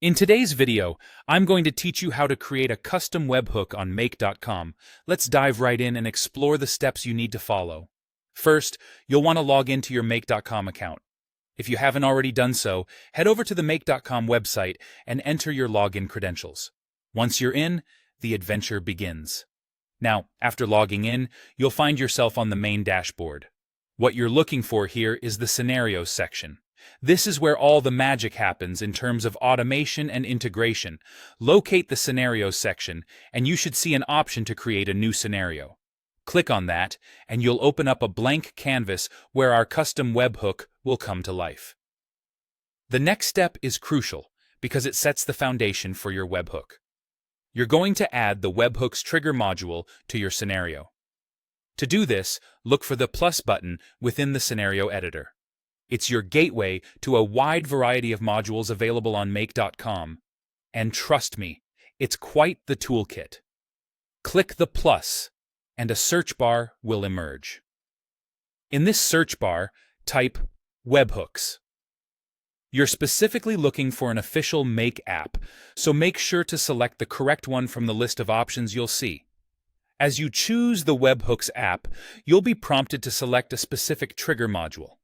In today's video, I'm going to teach you how to create a custom webhook on make.com. Let's dive right in and explore the steps you need to follow. First, you'll want to log into your make.com account. If you haven't already done so, head over to the make.com website and enter your login credentials. Once you're in, the adventure begins. Now, after logging in, you'll find yourself on the main dashboard. What you're looking for here is the Scenarios section. This is where all the magic happens in terms of automation and integration. Locate the Scenarios section, and you should see an option to create a new scenario. Click on that, and you'll open up a blank canvas where our custom webhook will come to life. The next step is crucial because it sets the foundation for your webhook. You're going to add the webhook's trigger module to your scenario. To do this, look for the plus button within the scenario editor. It's your gateway to a wide variety of modules available on make.com. And trust me, it's quite the toolkit. Click the plus, and a search bar will emerge. In this search bar, type webhooks. You're specifically looking for an official Make app, so make sure to select the correct one from the list of options you'll see. As you choose the Webhooks app, you'll be prompted to select a specific trigger module.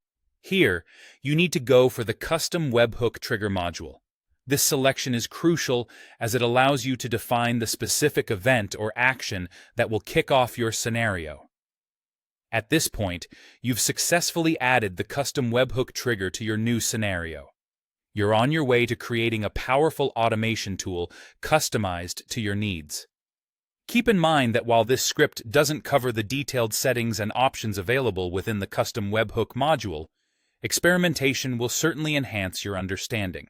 Here, you need to go for the custom webhook trigger module. This selection is crucial as it allows you to define the specific event or action that will kick off your scenario. At this point, you've successfully added the custom webhook trigger to your new scenario. You're on your way to creating a powerful automation tool customized to your needs. Keep in mind that while this script doesn't cover the detailed settings and options available within the custom webhook module, experimentation will certainly enhance your understanding.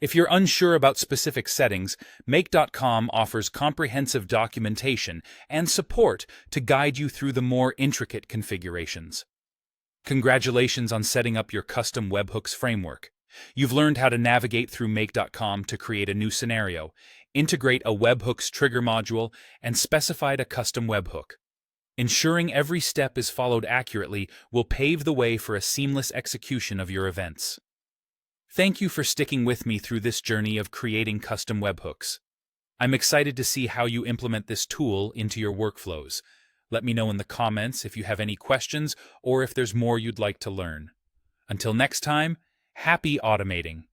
If you're unsure about specific settings, make.com offers comprehensive documentation and support to guide you through the more intricate configurations. Congratulations on setting up your custom webhooks framework. You've learned how to navigate through make.com to create a new scenario, integrate a webhooks trigger module, and specified a custom webhook. Ensuring every step is followed accurately will pave the way for a seamless execution of your events. Thank you for sticking with me through this journey of creating custom webhooks. I'm excited to see how you implement this tool into your workflows. Let me know in the comments if you have any questions or if there's more you'd like to learn. Until next time, happy automating!